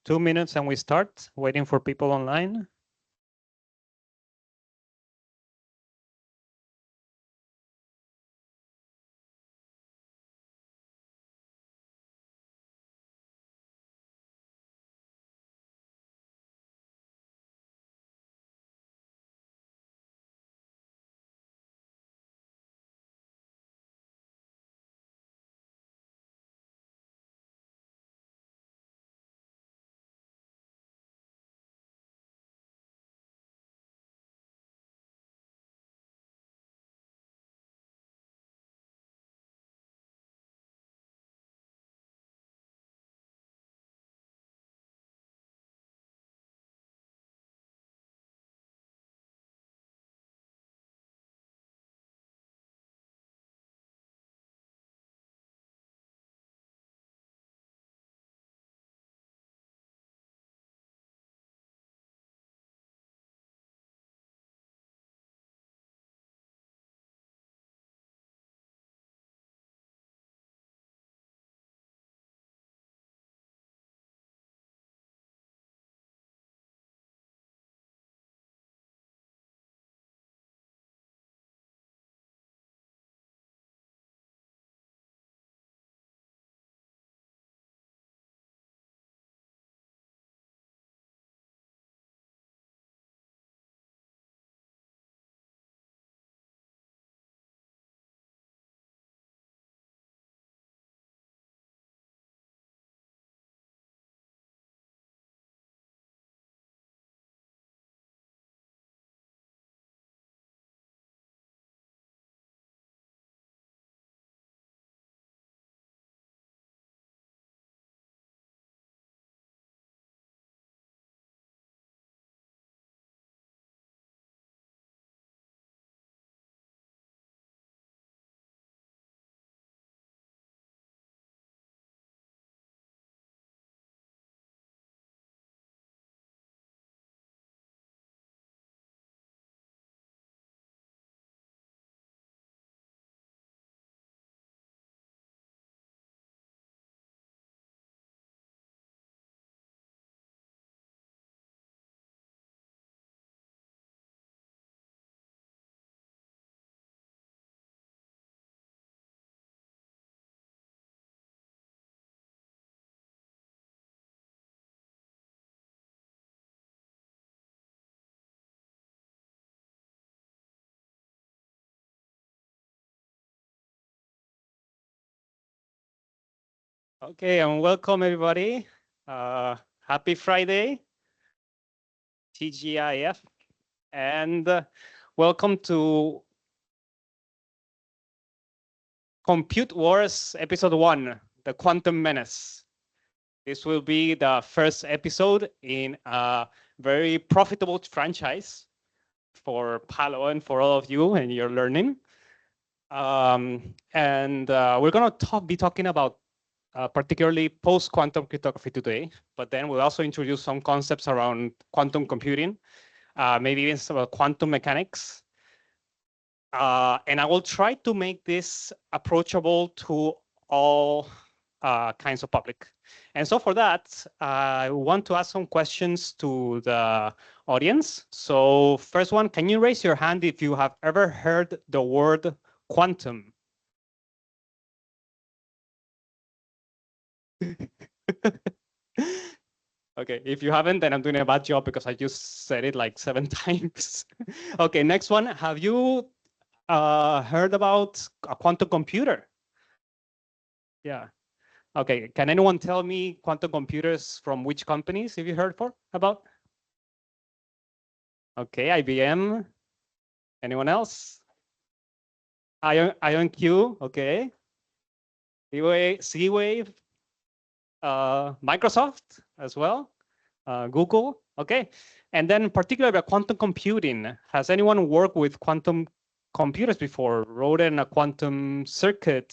2 minutes and we start, waiting for people online. Okay, and welcome everybody. Happy Friday, TGIF, and welcome to Compute Wars Episode 1, the Quantum Menace. This will be the first episode in a very profitable franchise for PALO and for all of you and your learning. We're going to be talking about particularly post-quantum cryptography today, but then we'll also introduce some concepts around quantum computing, maybe even some quantum mechanics. And I will try to make this approachable to all kinds of public. And so for that, I want to ask some questions to the audience. So first one, can you raise your hand if you have ever heard the word quantum? Okay, if you haven't, then I'm doing a bad job because I just said it like 7 times. Okay, next one. Have you heard about a quantum computer? Yeah. Okay, can anyone tell me quantum computers from which companies have you heard about? Okay, IBM. Anyone else? IonQ, okay. C-Wave, Microsoft as well, Google, okay. And then particularly about quantum computing, has anyone worked with quantum computers before, wrote in a quantum circuit,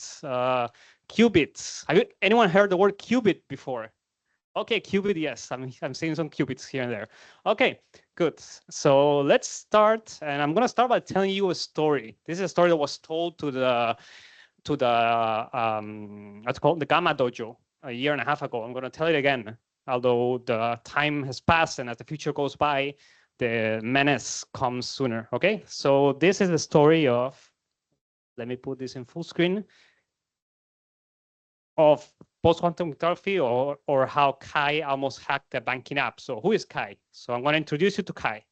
qubits? Anyone heard the word qubit before? Okay, qubit, yes, I'm seeing some qubits here and there. Okay, good. So let's start, and I'm gonna start by telling you a story. This is a story that was told to the what's called the Gamma Dojo a year and a half ago. I'm gonna tell it again. although the time has passed and as the future goes by, the menace comes sooner. Okay, so this is the story of, let me put this in full screen, of post-quantum cryptography, or how Kai almost hacked the banking app. So who is Kai? So I'm going to introduce you to Kai.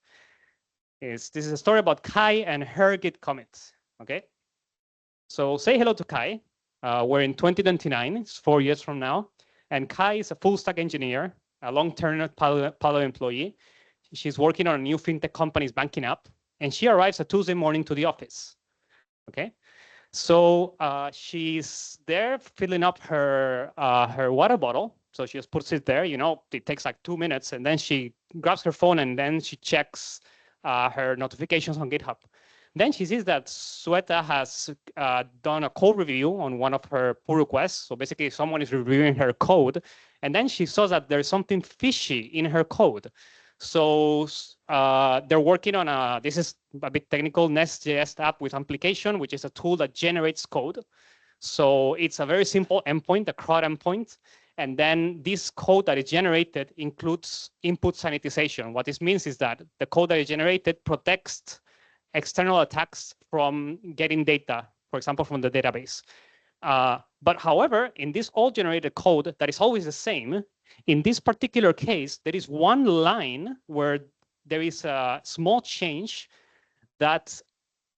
This is a story about Kai and her Git commits. Okay, so say hello to Kai. We're in 2029, it's 4 years from now. And Kai is a full stack engineer, a long-term PALO employee. She's working on a new fintech company's banking app, and she arrives a Tuesday morning to the office. Okay, so she's there filling up her water bottle. So she just puts it there. You know, it takes like 2 minutes, and then she grabs her phone and then she checks her notifications on GitHub. Then she sees that Sweta has done a code review on one of her pull requests. So basically, someone is reviewing her code, and then she saw that there's something fishy in her code. So they're working on this is a bit technical, Nest.js app with application, which is a tool that generates code. So it's a very simple endpoint, a CRUD endpoint. And then this code that is generated includes input sanitization. What this means is that the code that is generated protects external attacks from getting data, for example, from the database. But however, in this all generated code that is always the same, in this particular case, there is one line where there is a small change that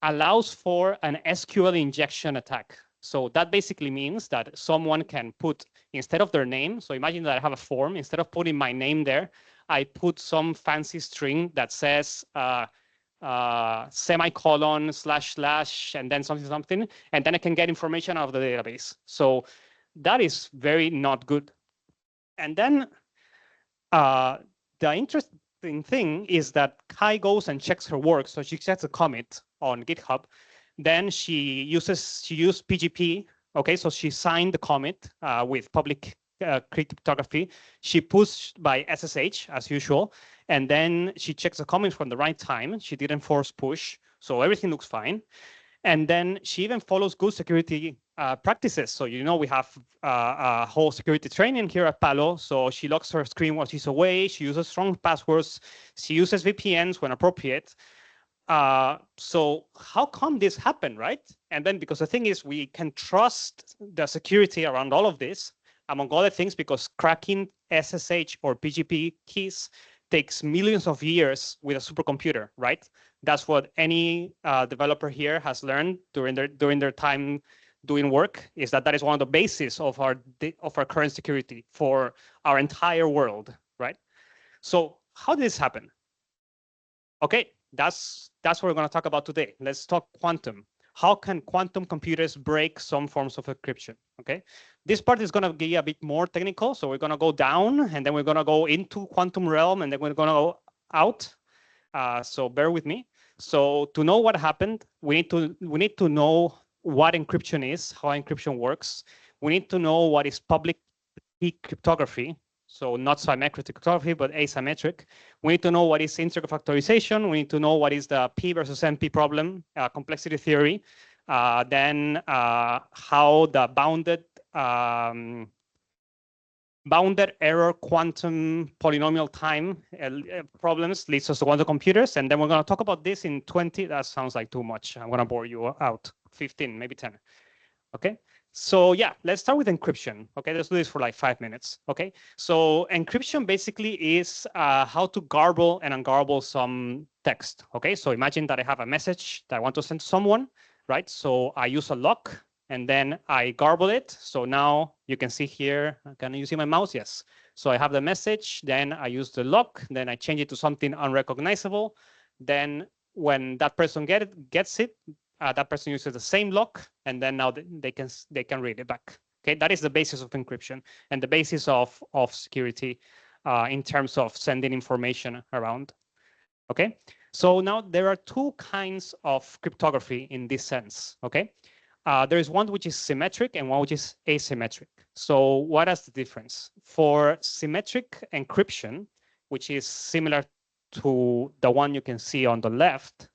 allows for an SQL injection attack. So that basically means that someone can put, instead of their name, so imagine that I have a form, instead of putting my name there, I put some fancy string that says semicolon / and then something, and then I can get information out of the database. So that is very not good. And then the interesting thing is that Kai goes and checks her work. So she checks a commit on GitHub. Then she used PGP. Okay, so she signed the commit with public cryptography. She pushed by SSH as usual, and then she checks the commit from the right time. She didn't force push, so everything looks fine. And then she even follows good security practices. So, you know, we have a whole security training here at PALO. So she locks her screen while she's away. She uses strong passwords. She uses VPNs when appropriate. So how come this happened, right? And then because the thing is, we can trust the security around all of this, among other things, because cracking SSH or PGP keys takes millions of years with a supercomputer, right? That's what any developer here has learned during their time doing work, is that is one of the bases of our current security for our entire world, right? So how did this happen? Okay, that's what we're going to talk about today. Let's talk quantum. How can quantum computers break some forms of encryption? Okay, this part is going to be a bit more technical, so we're going to go down, and then we're going to go into quantum realm, and then we're going to go out. So bear with me. So to know what happened, we need to know what encryption is, how encryption works. We need to know what is public key cryptography. So not symmetric cryptography, but asymmetric. We need to know what is integer factorization. We need to know what is the P versus NP problem, complexity theory. Then how the bounded error quantum polynomial time problems leads us to quantum computers. And then we're going to talk about this in 20. That sounds like too much. I'm going to bore you out. 15, maybe 10. Okay. So yeah, let's start with encryption. Okay, let's do this for like 5 minutes. Okay, so encryption basically is how to garble and ungarble some text. Okay, so imagine that I have a message that I want to send to someone, right? So I use a lock and then I garble it. So now you can see here, can you see my mouse? Yes. So I have the message, then I use the lock, then I change it to something unrecognizable. Then when that person gets it, that person uses the same lock, and then now they can read it back. Okay, that is the basis of encryption and the basis of security in terms of sending information around. Okay, so now there are two kinds of cryptography in this sense. Okay, there is one which is symmetric and one which is asymmetric. So what is the difference? For symmetric encryption, which is similar to the one you can see on the left,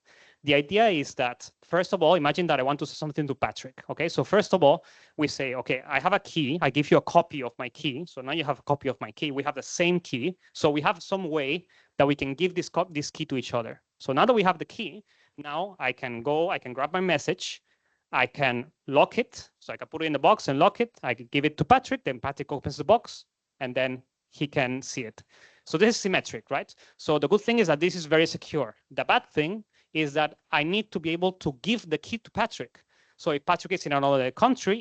The idea is that, first of all, imagine that I want to say something to Patrick. Okay, so first of all, we say, okay, I have a key. I give you a copy of my key. So now you have a copy of my key. We have the same key. So we have some way that we can give this key to each other. So now that we have the key, now I can grab my message. I can lock it. So I can put it in the box and lock it. I can give it to Patrick. Then Patrick opens the box and then he can see it. So this is symmetric, right? So the good thing is that this is very secure. The bad thing is that I need to be able to give the key to Patrick. So if Patrick is in another country,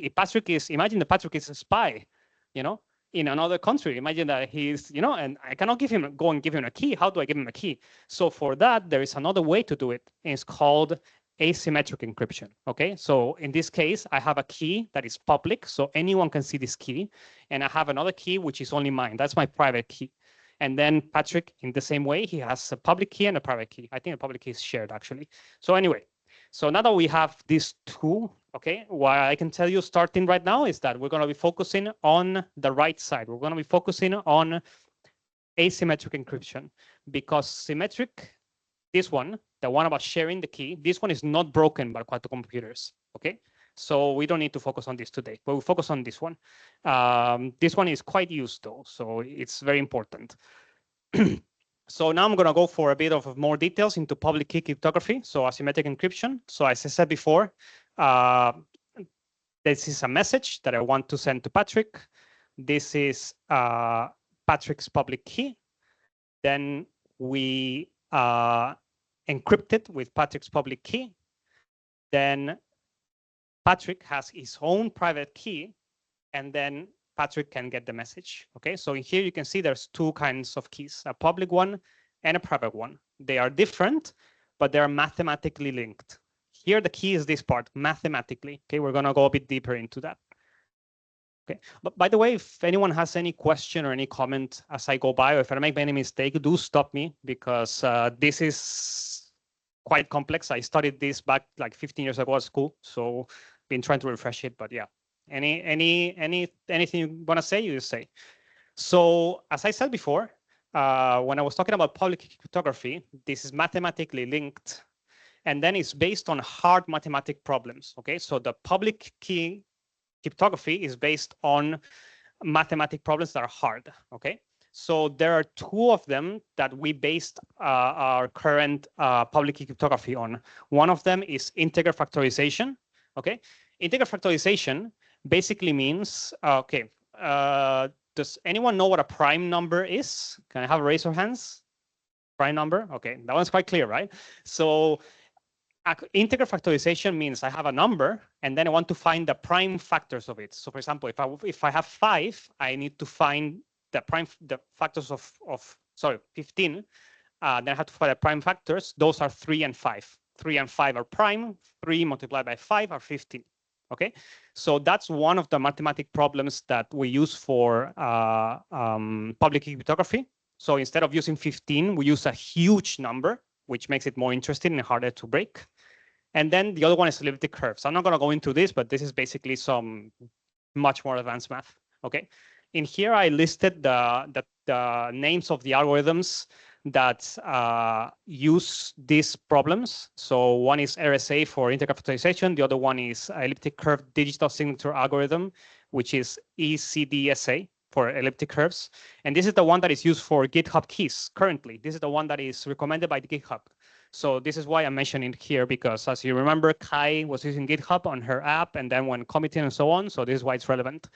imagine that Patrick is a spy, in another country. Imagine that he's, and I cannot go and give him a key. How do I give him a key? So for that, there is another way to do it. It's called asymmetric encryption. Okay, so in this case, I have a key that is public, so anyone can see this key, and I have another key which is only mine. That's my private key. And then Patrick, in the same way, he has a public key and a private key. I think the public key is shared, actually. So anyway, so now that we have these two, okay, what I can tell you starting right now is that we're going to be focusing on the right side. We're going to be focusing on asymmetric encryption, because symmetric, this one, the one about sharing the key, this one is not broken by quantum computers, okay? So we don't need to focus on this today, but we'll focus on this one. This one is quite used though, so it's very important. So now I'm gonna go for a bit of more details into public key cryptography, so asymmetric encryption. So as I said before, this is a message that I want to send to Patrick. This is Patrick's public key. Then we encrypt it with Patrick's public key. Then Patrick has his own private key, and then Patrick can get the message. Okay, so in here you can see there's two kinds of keys, a public one and a private one. They are different, but they are mathematically linked. Here the key is this part, mathematically. Okay, we're gonna go a bit deeper into that. Okay, but by the way, if anyone has any question or any comment as I go by, or if I make any mistake, do stop me, because this is quite complex. I studied this back like 15 years ago at school, so been trying to refresh it, but yeah. Anything you want to say, you just say. So as I said before, when I was talking about public key cryptography, this is mathematically linked, and then it's based on hard mathematical problems. Okay, so the public key cryptography is based on mathematical problems that are hard. Okay, so there are two of them that we based our current public key cryptography on. One of them is integer factorization. Okay, integer factorization basically means, does anyone know what a prime number is? Can I have a raise of hands? Prime number? Okay, that one's quite clear, right? So integer factorization means I have a number, and then I want to find the prime factors of it. So for example, if I have 5, I need to find the factors of 15. Then I have to find the prime factors. Those are 3 and 5. 3 and 5 are prime. 3 multiplied by 5 are 15. Okay, so that's one of the mathematical problems that we use for public key cryptography. So instead of using 15, we use a huge number, which makes it more interesting and harder to break. And then the other one is elliptic curves. I'm not going to go into this, but this is basically some much more advanced math. Okay, in here I listed the names of the algorithms that use these problems. So one is RSA for integer factorization. The other one is elliptic curve digital signature algorithm, which is ECDSA for elliptic curves. And this is the one that is used for GitHub keys currently. This is the one that is recommended by GitHub. So this is why I'm mentioning it here, because as you remember, Kai was using GitHub on her app, and then when committing and so on. So this is why it's relevant.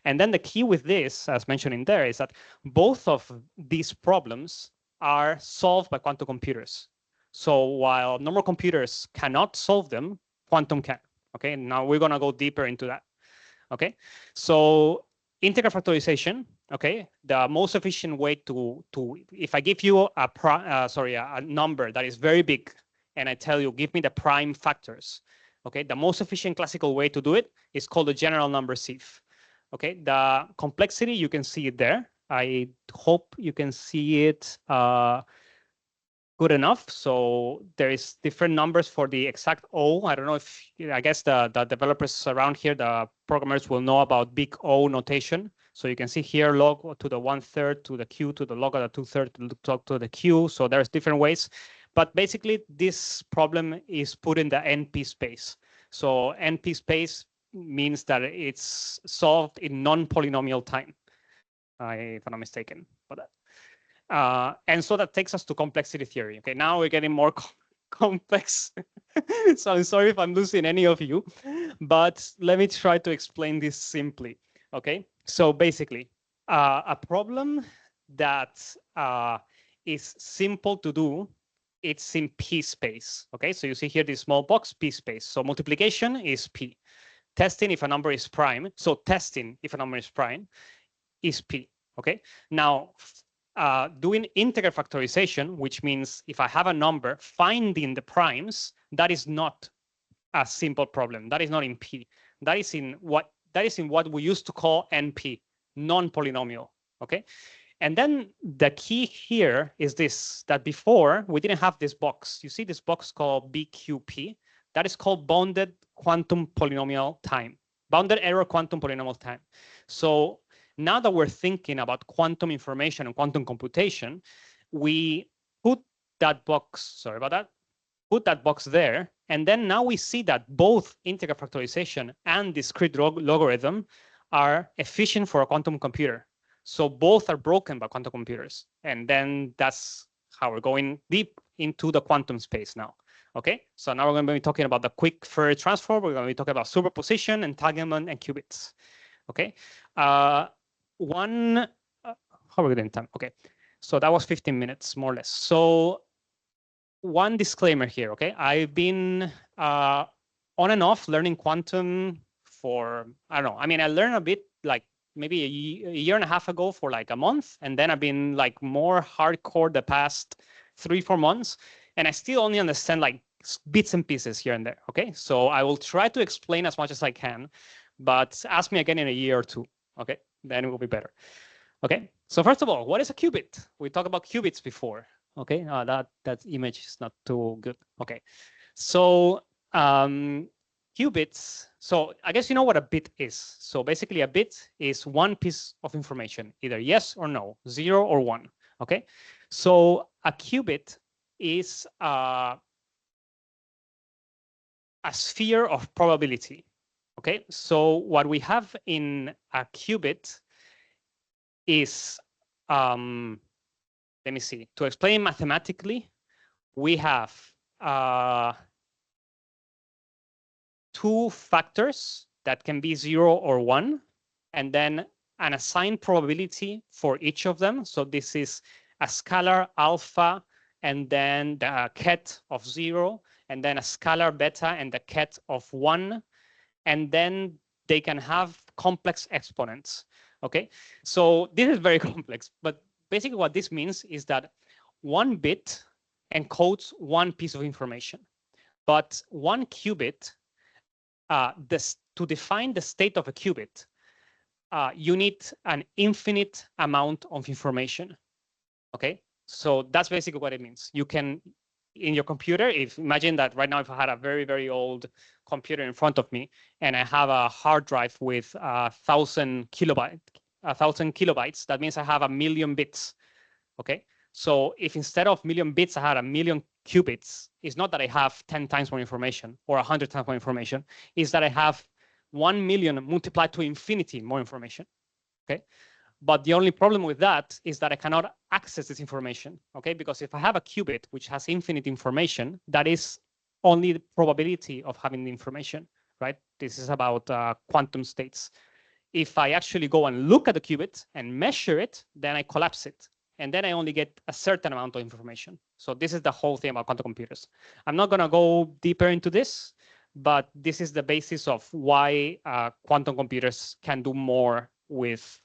And then the key with this, as mentioned in there, is that both of these problems are solved by quantum computers. So while normal computers cannot solve them, quantum can. Okay, now we're gonna go deeper into that. Okay, so integer factorization. Okay, the most efficient way to if I give you a number that is very big, and I tell you give me the prime factors. Okay, the most efficient classical way to do it is called the general number sieve. Okay, the complexity, you can see it there. I hope you can see it good enough. So there is different numbers for the exact O. I don't know if, I guess the developers around here, the programmers will know about big O notation. So you can see here log to the 1/3 to the Q to the log of the 2/3 to the Q. So there's different ways. But basically, this problem is put in the NP space. So NP space means that it's solved in non-polynomial time, if I'm not mistaken. But and so that takes us to complexity theory. Okay, now we're getting more complex. So I'm sorry if I'm losing any of you, but let me try to explain this simply. Okay, so basically, a problem that is simple to do, it's in P space. Okay, so you see here this small box, P space. So multiplication is P. Testing if a number is prime. So testing if a number is prime is P. Okay, now doing integer factorization, which means if I have a number, finding the primes, that is not a simple problem. That is not in P. That is in what we used to call NP, non-polynomial. Okay, and then the key here is this: that before we didn't have this box. You see this box called BQP. That is called bounded quantum polynomial time, bounded error quantum polynomial time. So now that we're thinking about quantum information and quantum computation, we put that box, sorry about that, put that box there. And then now we see that both integer factorization and discrete logarithm are efficient for a quantum computer. So both are broken by quantum computers. And then that's how we're going deep into the quantum space now. Okay, so now we're going to be talking about the quick Fourier transform. We're going to be talking about superposition, entanglement, and qubits. Okay. How are we doing time? Okay, so that was 15 minutes, more or less. So one disclaimer here, okay? I've been on and off learning quantum for, I don't know. I mean, I learned a bit like maybe a year and a half ago for like a month. And then I've been like more hardcore the past 3-4 months. And I still only understand like bits and pieces here and there, okay? So I will try to explain as much as I can, but ask me again in a year or two. Okay, then it will be better. Okay, so first of all, what is a qubit? We talked about qubits before. Okay, that image is not too good. Okay, so qubits. So I guess you know what a bit is. So basically, a bit is one piece of information, either yes or no, 0 or 1. Okay, so a qubit is a sphere of probability. Okay, so what we have in a qubit is, let me see, to explain mathematically, we have 2 factors that can be 0 or 1, and then an assigned probability for each of them. So this is a scalar alpha, and then the ket of 0, and then a scalar beta and the ket of 1. And then they can have complex exponents, okay? So this is very complex, but basically what this means is that one bit encodes one piece of information, but one qubit, to define the state of a qubit, you need an infinite amount of information, okay? So that's basically what it means. You can, in your computer, imagine that right now if I had a very, very old computer in front of me and I have a hard drive with 1,000 kilobytes, that means I have 1,000,000 bits, okay? So if instead of 1,000,000 bits, I had 1,000,000 qubits, it's not that I have 10 times more information or 100 times more information, it's that I have 1,000,000 multiplied to infinity more information, okay? But the only problem with that is that I cannot access this information, okay? Because if I have a qubit which has infinite information, that is only the probability of having the information, right? This is about quantum states. If I actually go and look at the qubit and measure it, then I collapse it. And then I only get a certain amount of information. So this is the whole thing about quantum computers. I'm not going to go deeper into this, but this is the basis of why quantum computers can do more with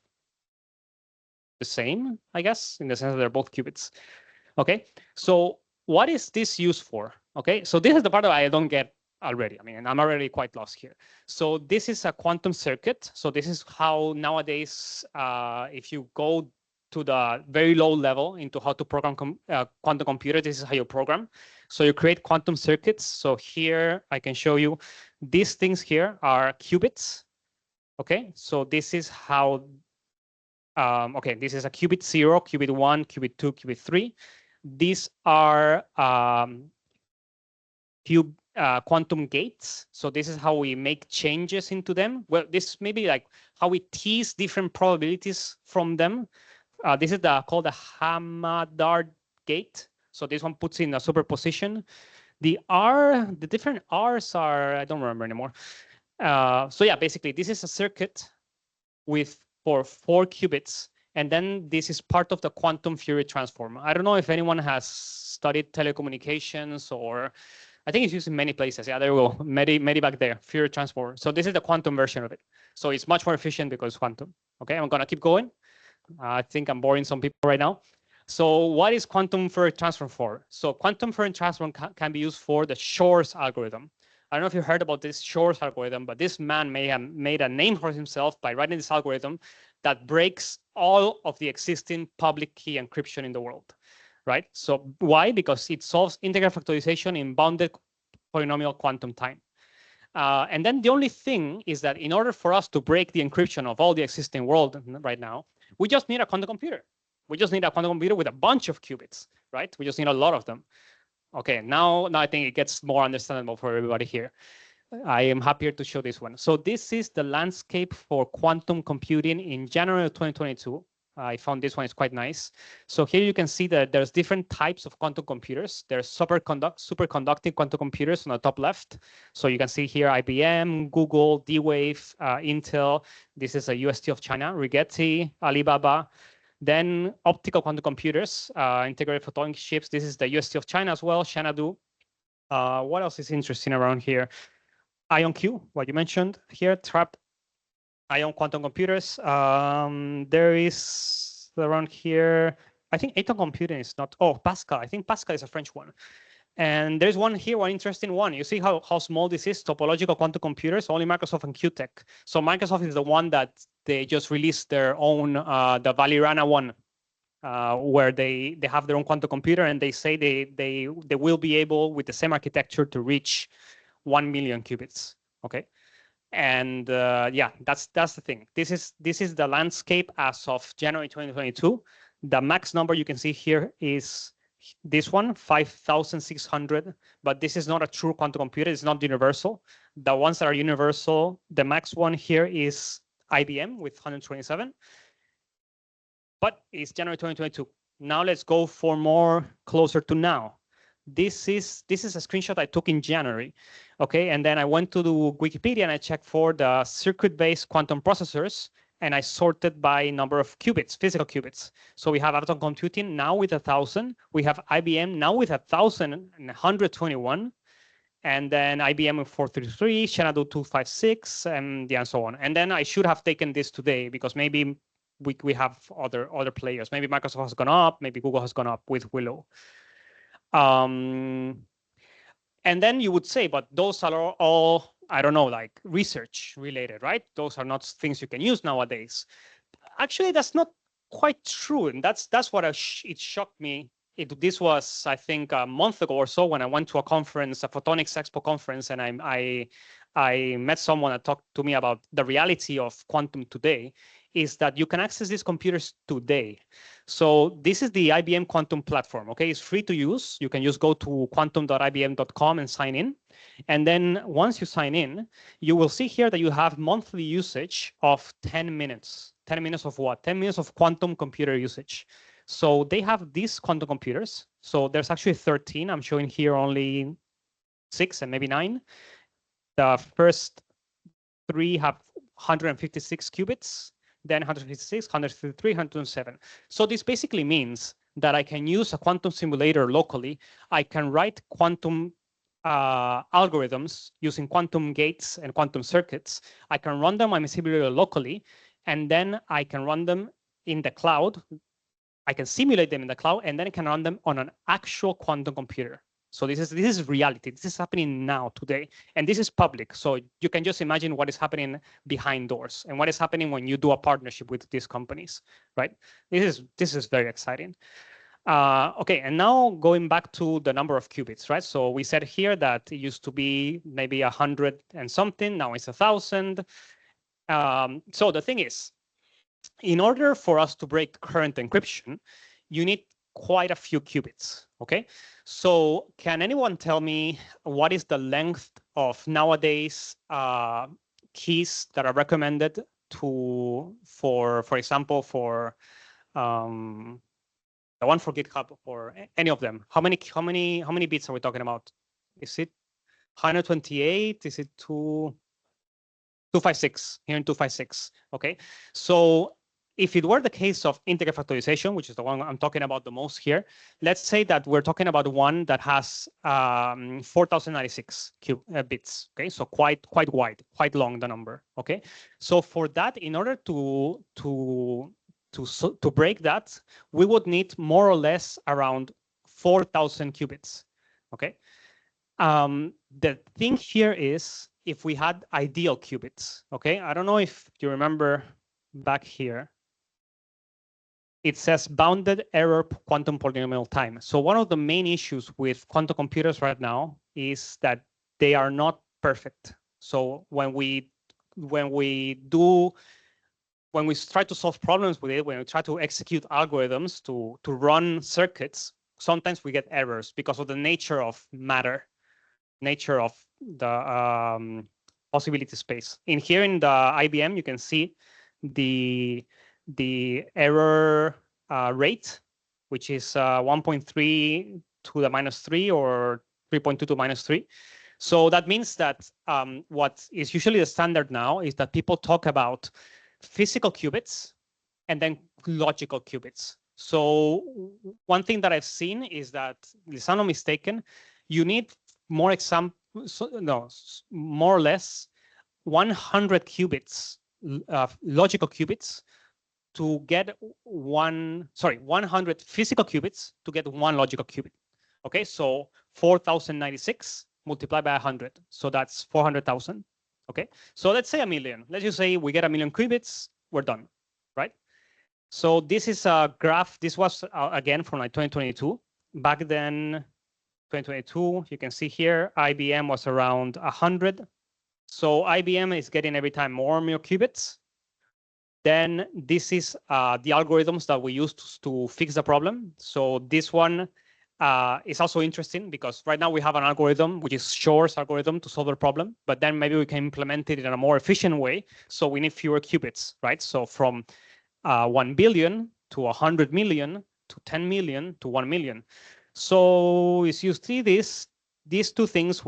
the same, I guess, in the sense that they're both qubits. Okay, so what is this used for? Okay, so this is the part that I don't get already. I mean, I'm already quite lost here. So this is a quantum circuit. So this is how nowadays, if you go to the very low level into how to program quantum computers, this is how you program. So you create quantum circuits. So here I can show you these things here are qubits. Okay, so this is how, okay, this is a qubit 0, qubit 1, qubit 2, qubit 3. These are quantum gates. So this is how we make changes into them. Well, this may be like how we tease different probabilities from them. This is called the Hamadard gate. So this one puts in a superposition. The different R's are, I don't remember anymore. So yeah, basically this is a circuit for 4 qubits. And then this is part of the quantum Fourier transform. I don't know if anyone has studied telecommunications, or I think it's used in many places. Yeah, there we go. Many back there, Fourier transform. So this is the quantum version of it. So it's much more efficient because quantum. Okay, I'm gonna keep going. I think I'm boring some people right now. So what is quantum Fourier transform for? So quantum Fourier transform can be used for the Shor's algorithm. I don't know if you heard about this Shor's algorithm, but this man may have made a name for himself by writing this algorithm that breaks all of the existing public key encryption in the world, right? So why? Because it solves integral factorization in bounded polynomial quantum time. And then the only thing is that in order for us to break the encryption of all the existing world right now, we just need a quantum computer. We just need a quantum computer with a bunch of qubits, right? We just need a lot of them. Okay, now I think it gets more understandable for everybody here. I am happier to show this one. So this is the landscape for quantum computing in January of 2022. I found this one is quite nice. So here you can see that there's different types of quantum computers. There's superconducting quantum computers on the top left. So you can see here IBM, Google, D-Wave, Intel. This is a UST of China, Rigetti, Alibaba. Then optical quantum computers, integrated photonic chips. This is the UST of China as well, Xanadu. What else is interesting around here? IonQ, what you mentioned here, trapped ion quantum computers. There is around here, I think Atom computing is not, oh, Pascal. I think Pascal is a French one. And there's one here, one interesting one. You see how small this is, topological quantum computers, only Microsoft and QTech. So Microsoft is the one that they just released their own, the Valirana one, where they have their own quantum computer, and they say they will be able, with the same architecture, to reach 1 million qubits. Okay, and yeah, that's the thing. This is the landscape as of January 2022. The max number you can see here is this one, 5,600, but this is not a true quantum computer. It's not universal. The ones that are universal, the max one here is IBM with 127, but it's January 2022. Now let's go for more closer to now. This is a screenshot I took in January, okay? And then I went to the Wikipedia and I checked for the circuit-based quantum processors, and I sorted by number of qubits, physical qubits. So we have Atom Computing now with 1,000. We have IBM now with 1,121. And then IBM with 433, Xanadu 256, and yeah, and so on. And then I should have taken this today because maybe we have other players. Maybe Microsoft has gone up, maybe Google has gone up with Willow. And then you would say, but those are all, I don't know, like research related, right? Those are not things you can use nowadays. Actually, that's not quite true. And that's what it shocked me. This was, I think, a month ago or so when I went to a conference, a Photonics Expo conference, and I met someone that talked to me about the reality of quantum today, is that you can access these computers today. So this is the IBM Quantum platform, okay? It's free to use. You can just go to quantum.ibm.com and sign in. And then once you sign in, you will see here that you have monthly usage of 10 minutes. 10 minutes of what? 10 minutes of quantum computer usage. So they have these quantum computers. So there's actually 13. I'm showing here only 6 and maybe 9. The first 3 have 156 qubits. Then 156, 153, 107. So this basically means that I can use a quantum simulator locally. I can write quantum algorithms using quantum gates and quantum circuits. I can run them on my simulator locally, and then I can run them in the cloud. I can simulate them in the cloud, and then I can run them on an actual quantum computer. So this is reality. This is happening now, today, and this is public. So you can just imagine what is happening behind doors and what is happening when you do a partnership with these companies, right? This is very exciting. Okay, and now going back to the number of qubits, right? So we said here that it used to be maybe 100 and something. Now it's 1,000. So the thing is, in order for us to break current encryption, you need quite a few qubits, okay? So can anyone tell me what is the length of nowadays keys that are recommended for example, for the one for GitHub or any of them? How many bits are we talking about? Is it 128? Is it 256 here in 256? Okay, so if it were the case of integer factorization, which is the one I'm talking about the most here, let's say that we're talking about one that has 4096 bits. Okay, so quite wide, quite long the number. Okay, so for that, in order to break that, we would need more or less around 4,000 qubits. Okay, the thing here is if we had ideal qubits. Okay, I don't know if you remember back here. It says bounded error quantum polynomial time. So one of the main issues with quantum computers right now is that they are not perfect. So when we try to solve problems with it, when we try to execute algorithms to run circuits, sometimes we get errors because of the nature of matter, nature of the possibility space. In here in the IBM, you can see the error rate, which is 1.3 to the -3 or 3.2 to -3. So that means that what is usually the standard now is that people talk about physical qubits and then logical qubits. So one thing that I've seen is that, if I'm not mistaken, you need more more or less 100 qubits, logical qubits, to get 100 physical qubits to get one logical qubit. Okay, so 4,096 multiplied by 100, so that's 400,000. Okay, so let's say a million. Let's just say we get a million qubits, we're done, right? So this is a graph. This was again from like 2022. Back then, 2022, you can see here, IBM was around 100. So IBM is getting every time more and more qubits. Then this is the algorithms that we use to fix the problem. So this one is also interesting because right now we have an algorithm, which is Shor's algorithm, to solve the problem, but then maybe we can implement it in a more efficient way. So we need fewer qubits, right? So from 1 billion to 100 million to 10 million to 1 million. So as you see this, these two lines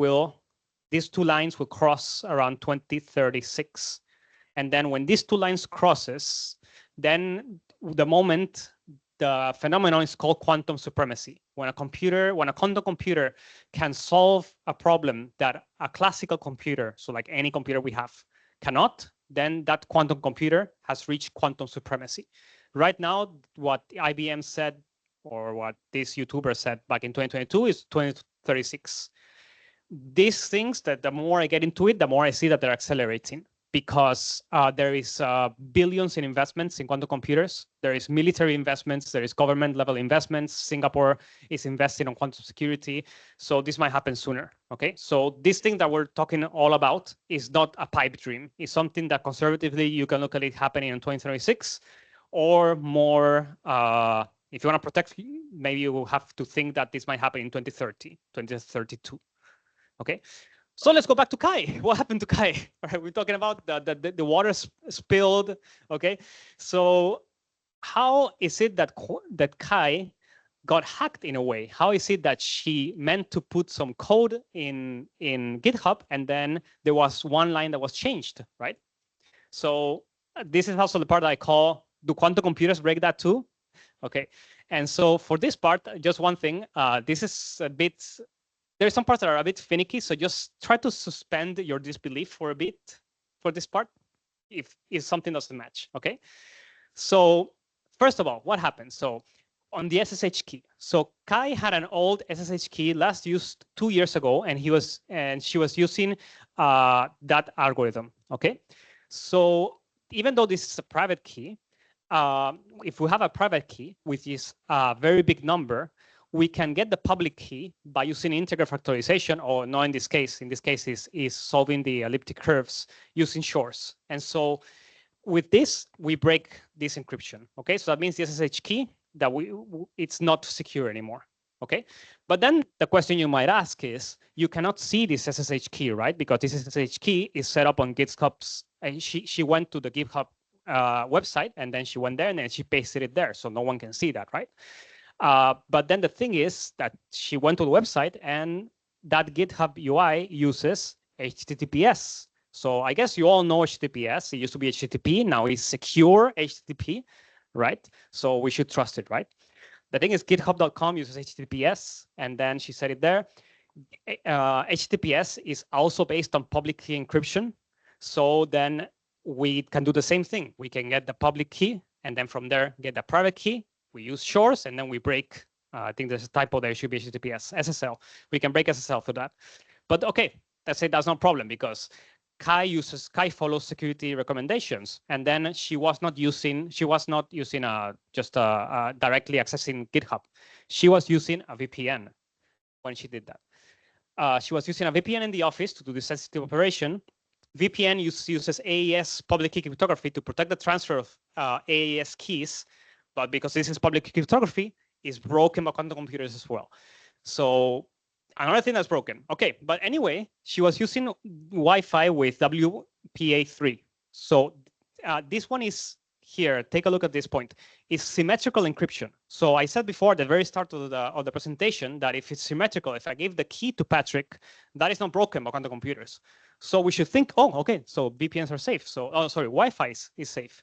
will cross around 2036. And then when these two lines crosses, then the moment the phenomenon is called quantum supremacy. When a quantum computer can solve a problem that a classical computer, so like any computer we have, cannot, then that quantum computer has reached quantum supremacy. Right now, what IBM said, or what this YouTuber said back in 2022, is 2036. These things, that the more I get into it, the more I see that they're accelerating, because there is billions in investments in quantum computers. There is military investments, there is government level investments. Singapore is investing on quantum security. So this might happen sooner, okay? So this thing that we're talking all about is not a pipe dream. It's something that conservatively you can look at it happening in 2036, or more, if you want to protect, maybe you will have to think that this might happen in 2030, 2032, okay? So let's go back to Kai. What happened to Kai? All right, we're talking about the water spilled. Okay, so how is it that Kai got hacked in a way? How is it that she meant to put some code in GitHub, and then there was one line that was changed, right? So this is also the part that I call, do quantum computers break that too? Okay, and so for this part, just one thing. This is a bit. There are some parts that are a bit finicky, so just try to suspend your disbelief for a bit for this part if something doesn't match, okay? So first of all, what happened? So on the SSH key, so Kai had an old SSH key last used 2 years ago, and she was using that algorithm, okay? So even though this is a private key, if we have a private key, which is a very big number, we can get the public key by using integer factorization, or no, in this case is solving the elliptic curves using Shor's. And so with this, we break this encryption. Okay, so that means the SSH key that it's not secure anymore. Okay, but then the question you might ask is, you cannot see this SSH key, right? Because this SSH key is set up on GitHub's, and she went to the GitHub website, and then she went there and then she pasted it there, so no one can see that, right? But then the thing is that she went to the website, and that GitHub UI uses HTTPS. So I guess you all know HTTPS. It used to be HTTP, now it's secure HTTP, right? So we should trust it, right? The thing is, github.com uses HTTPS, and then she said it there. HTTPS is also based on public key encryption. So then we can do the same thing. We can get the public key, and then from there, get the private key. We use shores, and then we break. I think there's a typo there. It should be HTTPS, SSL. We can break SSL through that. But okay, let's say that's no problem, because Kai follows security recommendations, and then she was not using just directly accessing GitHub. She was using a VPN when she did that. She was using a VPN in the office to do the sensitive operation. VPN uses AES public key cryptography to protect the transfer of AES keys, but because this is public key cryptography, it's broken by quantum computers as well. So another thing that's broken. Okay, but anyway, she was using Wi-Fi with WPA3. So this one is here. Take a look at this point. It's symmetrical encryption. So I said before at the very start of the presentation that if it's symmetrical, if I give the key to Patrick, that is not broken by quantum computers. So we should think, oh, okay, so VPNs are safe. So, oh, sorry, Wi-Fi is safe.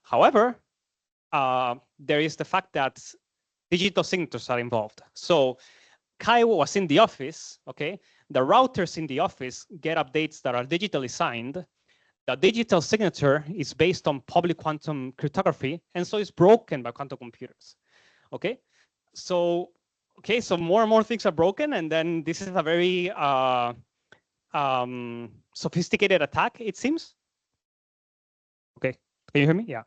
However, there is the fact that digital signatures are involved. So Kai was in the office, okay? The routers in the office get updates that are digitally signed. The digital signature is based on public quantum cryptography, and so it's broken by quantum computers, okay? So more and more things are broken, and then this is a very sophisticated attack, it seems. Okay, can you hear me? Yeah.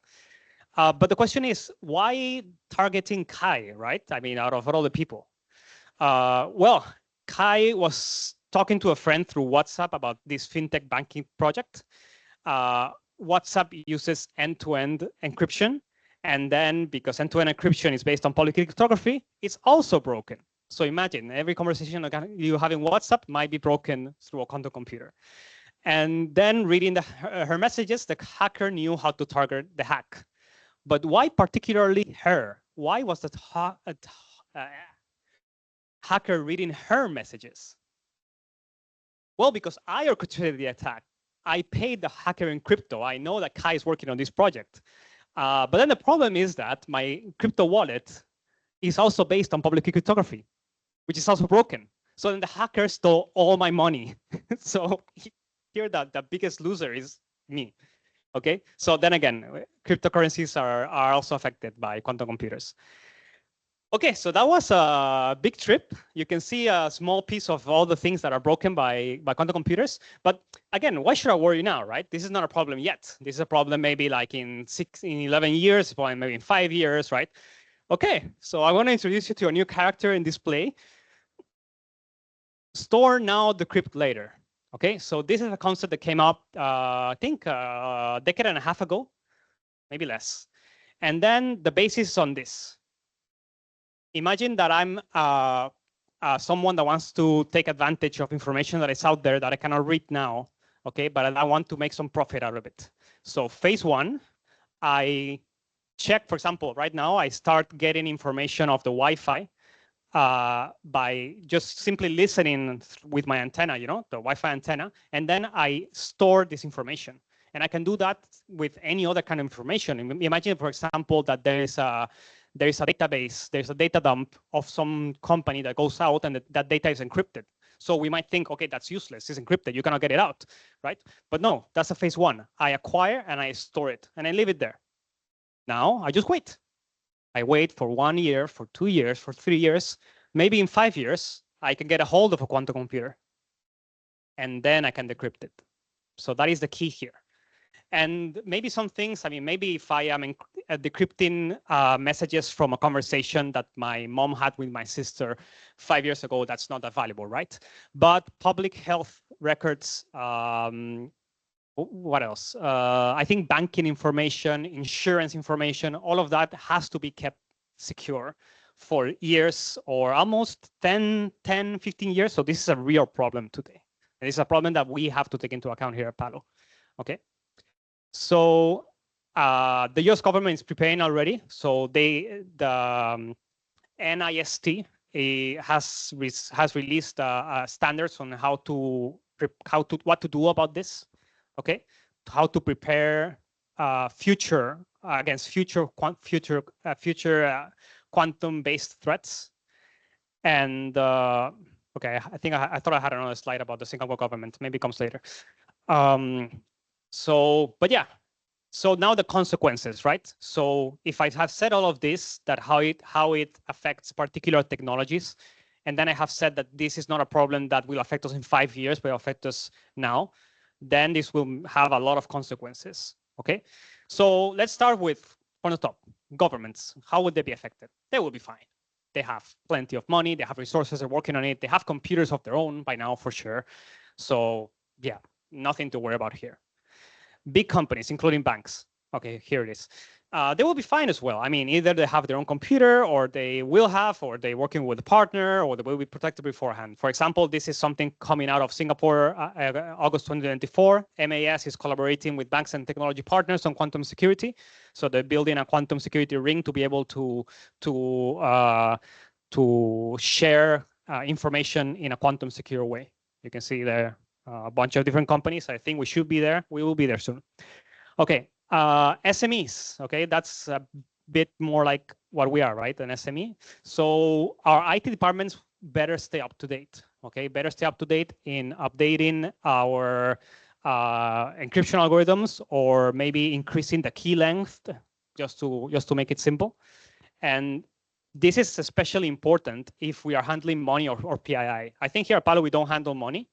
But the question is, why targeting Kai, right? I mean, out of all the people. Well, Kai was talking to a friend through WhatsApp about this fintech banking project. WhatsApp uses end-to-end encryption. And then because end-to-end encryption is based on public key cryptography, it's also broken. So imagine every conversation you have in WhatsApp might be broken through a quantum computer. And then reading her messages, the hacker knew how to target the hack. But why particularly her? Why was that hacker reading her messages? Well, because I orchestrated the attack. I paid the hacker in crypto. I know that Kai is working on this project. But then the problem is that my crypto wallet is also based on public key cryptography, which is also broken. So then the hacker stole all my money. So here the biggest loser is me. Okay, so then again, cryptocurrencies are also affected by quantum computers. Okay, so that was a big trip. You can see a small piece of all the things that are broken by quantum computers. But again, why should I worry now, right? This is not a problem yet. This is a problem maybe like in 11 years, maybe in 5 years, right? Okay, so I want to introduce you to a new character in this play. Store now, decrypt later. Okay, so this is a concept that came up, I think, a decade and a half ago, maybe less. And then the basis is on this. Imagine that I'm someone that wants to take advantage of information that is out there that I cannot read now, okay, but I want to make some profit out of it. So phase one, I check, for example, right now, I start getting information of the Wi-Fi by just simply listening with my antenna, you know, the Wi-Fi antenna, and then I store this information. And I can do that with any other kind of information. Imagine, for example, that there is a database, there's a data dump of some company that goes out and that data is encrypted. So we might think, okay, that's useless, it's encrypted, you cannot get it out, right? But no, that's a phase one. I acquire and I store it and I leave it there. Now I just wait. I wait for 1 year, for 2 years, for 3 years, maybe in 5 years, I can get a hold of a quantum computer and then I can decrypt it. So that is the key here. And maybe some things, I mean, maybe if I am decrypting messages from a conversation that my mom had with my sister 5 years ago, that's not that valuable, right? But public health records, what else? I think banking information, insurance information, all of that has to be kept secure for years or almost 10, 15 years. So this is a real problem today. And it's a problem that we have to take into account here at PALO. Okay. So the US government is preparing already. So the NIST has released standards on what to do about this. Okay, how to prepare against future quantum-based threats. And okay, I think I thought I had another slide about the Singapore government. Maybe it comes later. But yeah. So now the consequences, right? So if I have said all of this, that how it affects particular technologies, and then I have said that this is not a problem that will affect us in 5 years, but will affect us now, then this will have a lot of consequences, okay? So let's start with, on the top, governments. How would they be affected? They will be fine. They have plenty of money, they have resources, they're working on it, they have computers of their own by now for sure. So yeah, nothing to worry about here. Big companies, including banks. Okay, here it is. They will be fine as well. I mean, either they have their own computer, or they will have, or they're working with a partner, or they will be protected beforehand. For example, this is something coming out of Singapore, August 2024. MAS is collaborating with banks and technology partners on quantum security. So they're building a quantum security ring to be able to share information in a quantum secure way. You can see there a bunch of different companies. I think we should be there. We will be there soon. Okay, SMEs. Okay, that's a bit more like what we are, right? An SME. So our IT departments better stay up to date. Okay, better stay up to date in updating our encryption algorithms, or maybe increasing the key length, just to make it simple. And this is especially important if we are handling money or PII. I think here at PALO we don't handle money,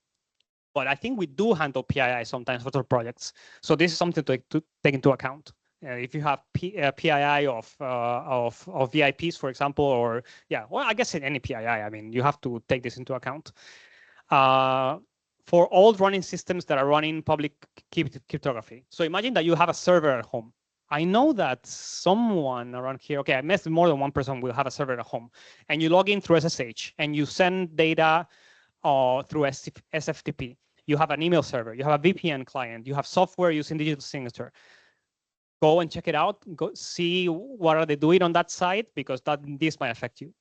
but I think we do handle PII sometimes for our projects. So this is something to take into account. If you have PII of VIPs, for example, or yeah, well, I guess in any PII, I mean, you have to take this into account. For all running systems that are running public cryptography. So imagine that you have a server at home. I know that someone around here, okay, I met more than one person will have a server at home, and you log in through SSH and you send data through SFTP. You have an email server, you have a VPN client, you have software using digital signature. Go and check it out. Go see what are they doing on that site, because this might affect you.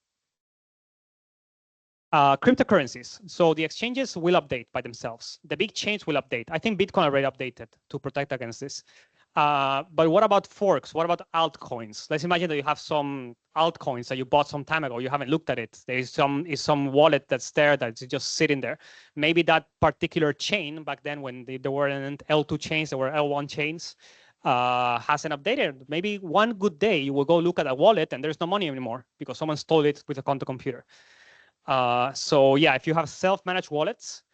Cryptocurrencies. So the exchanges will update by themselves. The big chains will update. I think Bitcoin already updated to protect against this. But what about forks? What about altcoins? Let's imagine that you have some altcoins that you bought some time ago. You haven't looked at it. There is some wallet that's there that's just sitting there. Maybe that particular chain back then, when there weren't L2 chains, there were L1 chains, hasn't updated. Maybe one good day you will go look at a wallet and there's no money anymore because someone stole it with a quantum computer. So yeah, if you have self-managed wallets,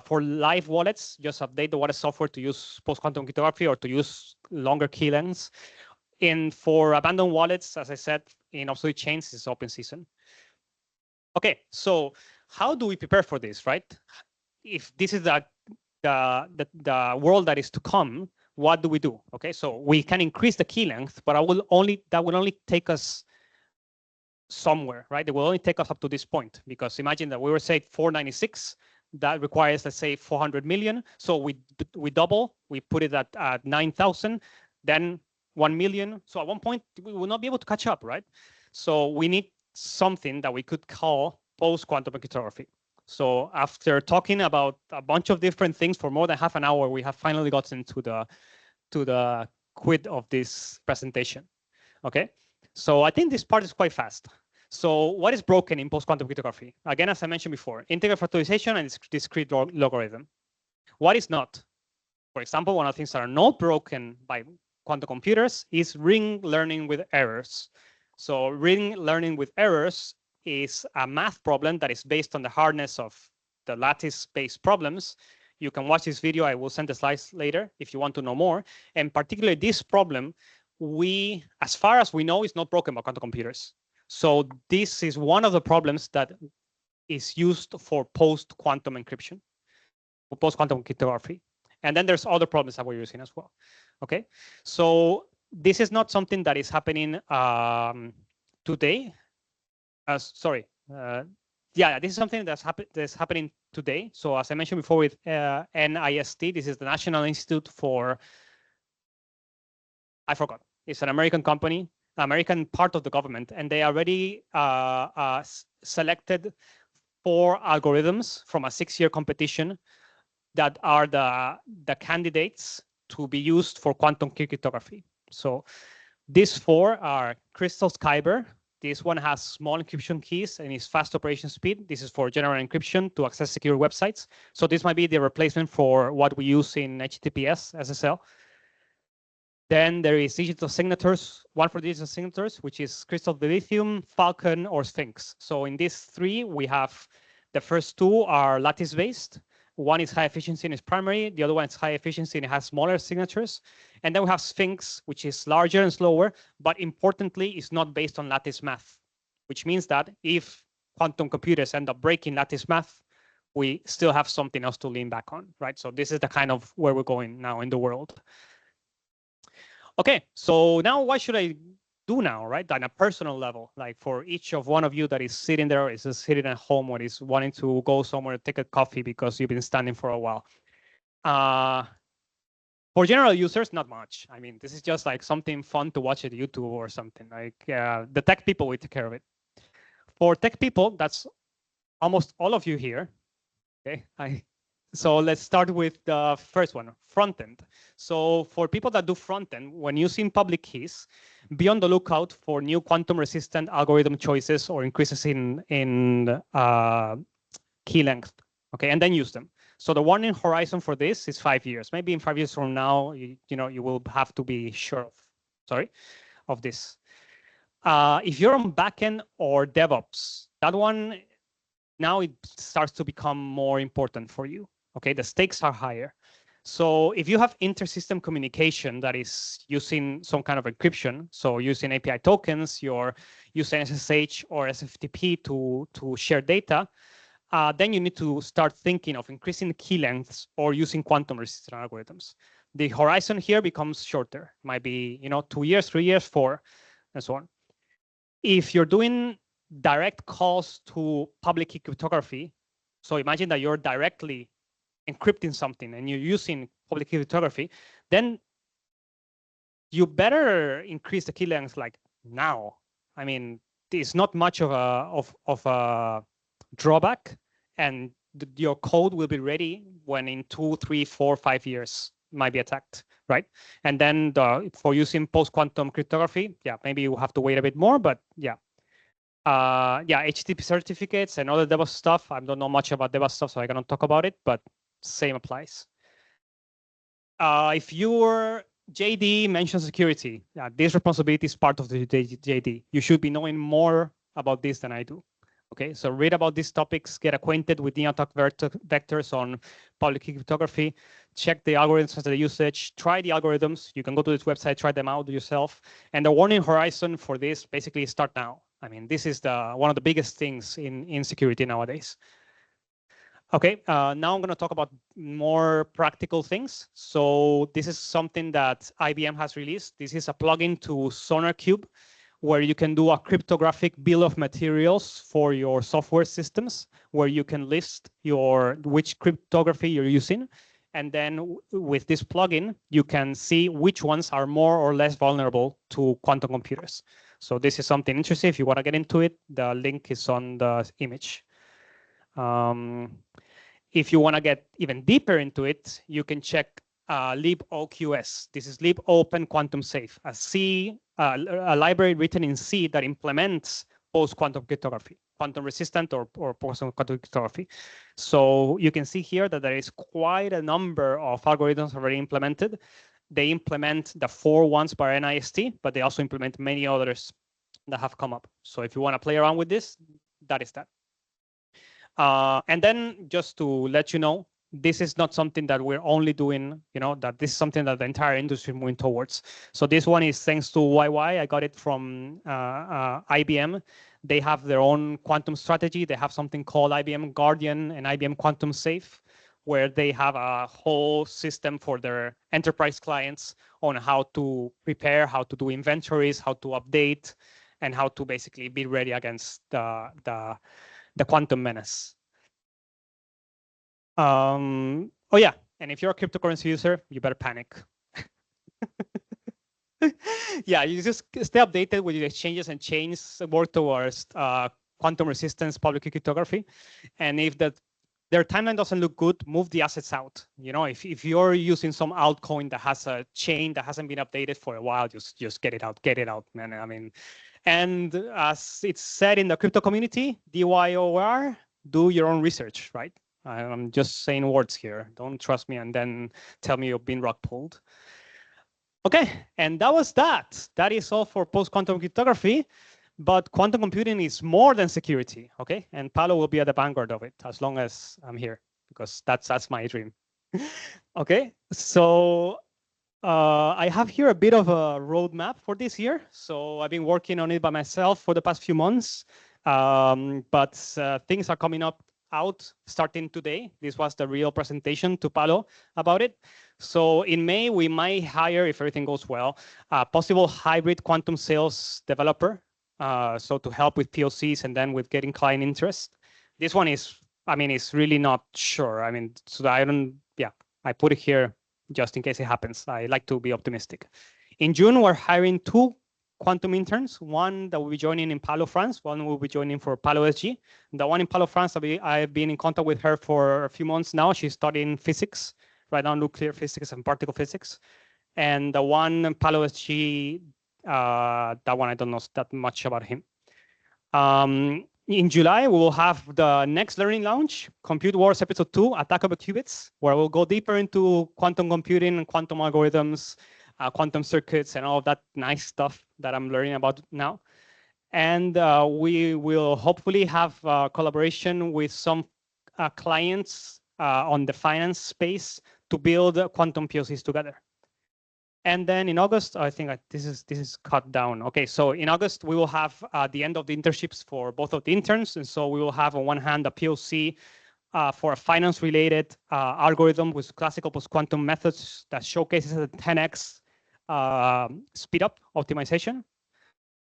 for live wallets, just update the wallet software to use post-quantum cryptography or to use longer key lengths. And for abandoned wallets, as I said, in obsolete chains, it's open season. Okay, so how do we prepare for this, right? If this is the world that is to come, what do we do? Okay, so we can increase the key length, but that will only take us somewhere, right? It will only take us up to this point, because imagine that we were say 496. That requires, let's say, 400 million. So we double, we put it at 9,000, then 1 million. So at one point, we will not be able to catch up, right? So we need something that we could call post-quantum cryptography. So after talking about a bunch of different things for more than half an hour, we have finally gotten to the quid of this presentation. Okay, so I think this part is quite fast. So what is broken in post-quantum cryptography? Again, as I mentioned before, integral factorization and discrete logarithm. What is not? For example, one of the things that are not broken by quantum computers is ring learning with errors. So ring learning with errors is a math problem that is based on the hardness of the lattice-based problems. You can watch this video. I will send the slides later if you want to know more. And particularly this problem, as far as we know, is not broken by quantum computers. So this is one of the problems that is used for post-quantum encryption, or post-quantum cryptography. And then there's other problems that we're using as well. Okay, so this is not something that is happening today. Sorry. Yeah, this is something that's happening today. So as I mentioned before with NIST, this is the National Institute for, I forgot. It's an American company, American part of the government, and they already selected 4 algorithms from a 6-year competition that are the candidates to be used for quantum cryptography. So these 4 are Crystal Kyber. This one has small encryption keys and is fast operation speed. This is for general encryption to access secure websites. So this might be the replacement for what we use in HTTPS SSL. Then there is digital signatures, one for digital signatures, which is Crystal Dilithium, Falcon, or Sphinx. So in these 3, we have the first 2 are lattice-based. One is high efficiency and is primary. The other one is high efficiency and it has smaller signatures. And then we have Sphinx, which is larger and slower, but importantly, is not based on lattice math, which means that if quantum computers end up breaking lattice math, we still have something else to lean back on, right? So this is the kind of where we're going now in the world. Okay, so now what should I do now, right? On a personal level, like for each of one of you that is sitting there, is just sitting at home or is wanting to go somewhere to take a coffee because you've been standing for a while. For general users, not much. I mean, this is just like something fun to watch at YouTube or something. Like the tech people will take care of it. For tech people, that's almost all of you here. Okay, so let's start with the first one, front-end. So for people that do front-end, when using public keys, be on the lookout for new quantum-resistant algorithm choices or increases in key length, okay, and then use them. So the warning horizon for this is 5 years. Maybe in 5 years from now, you will have to be sure of this. If you're on backend or DevOps, that one, now it starts to become more important for you. Okay, the stakes are higher. So if you have inter-system communication that is using some kind of encryption, so using API tokens, you're using SSH or SFTP to share data, then you need to start thinking of increasing the key lengths or using quantum-resistant algorithms. The horizon here becomes shorter. It might be 2 years, 3 years, 4, and so on. If you're doing direct calls to public key cryptography, so imagine that you're directly encrypting something and you're using public key cryptography, then you better increase the key length like now. I mean, it's not much of a drawback, and your code will be ready when in 2, 3, 4, 5 years might be attacked, right? And then for using post-quantum cryptography, yeah, maybe you have to wait a bit more, but yeah. HTTP certificates and other DevOps stuff. I don't know much about DevOps stuff, so I cannot talk about it, but same applies. If your JD mentions security, this responsibility is part of the JD. You should be knowing more about this than I do. Okay, so read about these topics, get acquainted with neo-attack vectors on public key cryptography, check the algorithms and the usage, try the algorithms. You can go to this website, try them out yourself. And the warning horizon for this basically start now. I mean, this is one of the biggest things in security nowadays. Okay, now I'm going to talk about more practical things. So this is something that IBM has released. This is a plugin to SonarQube, where you can do a cryptographic bill of materials for your software systems, where you can list which cryptography you're using. And then with this plugin, you can see which ones are more or less vulnerable to quantum computers. So this is something interesting. If you want to get into it, the link is on the image. If you want to get even deeper into it, you can check liboqs. This is libopen quantum safe, a library written in C that implements post-quantum cryptography, quantum resistant or post-quantum cryptography. So you can see here that there is quite a number of algorithms already implemented. They implement the 4 ones by NIST, but they also implement many others that have come up. So if you want to play around with this, that is that. And then just to let you know, this is not something that we're only doing, that this is something that the entire industry is moving towards. So this one is thanks to YY. I got it from IBM. They have their own quantum strategy. They have something called IBM Guardian and IBM Quantum Safe, where they have a whole system for their enterprise clients on how to prepare, how to do inventories, how to update, and how to basically be ready against the quantum menace. Oh yeah, and if you're a cryptocurrency user, you better panic. Yeah, you just stay updated with the exchanges and chains, work towards quantum resistance public key cryptography. And if their timeline doesn't look good, move the assets out. You know, if you're using some altcoin that has a chain that hasn't been updated for a while, just get it out, man. I mean, and as it's said in the crypto community, DYOR, do your own research, right? I'm just saying words here. Don't trust me and then tell me you've been rug pulled. Okay, and that was that. That is all for post-quantum cryptography, but quantum computing is more than security, okay? And PALO will be at the vanguard of it as long as I'm here, because that's my dream. Okay, so I have here a bit of a roadmap for this year. So I've been working on it by myself for the past few months, but things are coming out starting today. This was the real presentation to PALO about it. So in May, we might hire, if everything goes well, a possible hybrid quantum sales developer. So to help with POCs and then with getting client interest. This one is, I mean, it's really not sure. I mean, so I put it here just in case it happens. I like to be optimistic. In June, we're hiring 2 quantum interns, one that will be joining in PALO France, one will be joining for PALO SG. The one in PALO France, I've been in contact with her for a few months now. She's studying physics, right now nuclear physics and particle physics. And the one in PALO SG, that one I don't know that much about him. In July, we will have the next learning launch, Compute Wars Episode 2, Attack of the Qubits, where we'll go deeper into quantum computing and quantum algorithms, quantum circuits, and all of that nice stuff that I'm learning about now. And we will hopefully have collaboration with some clients on the finance space to build quantum POCs together. And then in August, I think this is cut down. Okay, so in August, we will have the end of the internships for both of the interns. And so we will have on one hand a POC for a finance-related algorithm with classical post-quantum methods that showcases a 10x speed-up optimization.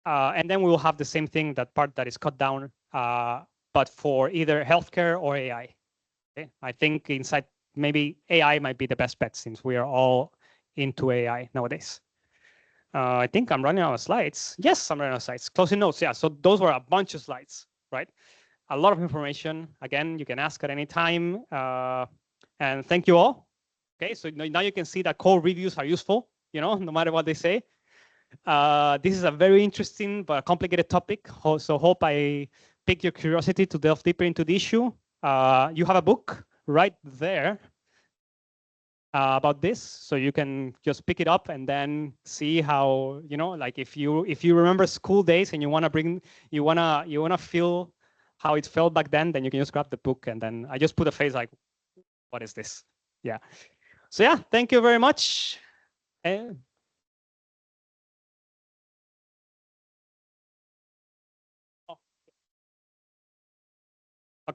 And then we will have the same thing, that part that is cut down, but for either healthcare or AI. Okay? I think inside maybe AI might be the best bet since we are all into AI nowadays. I think I'm running out of slides. Yes, I'm running out of slides. Closing notes, yeah. So those were a bunch of slides, right? A lot of information. Again, you can ask at any time. And thank you all. Okay, so now you can see that code reviews are useful, you know, no matter what they say. This is a very interesting but complicated topic. So hope I piqued your curiosity to delve deeper into the issue. You have a book right there about this, so you can just pick it up and then see how, you know, like if you remember school days and you want to feel how it felt back then you can just grab the book, and then I just put a face like, what is this? Yeah. So yeah, thank you very much. Okay,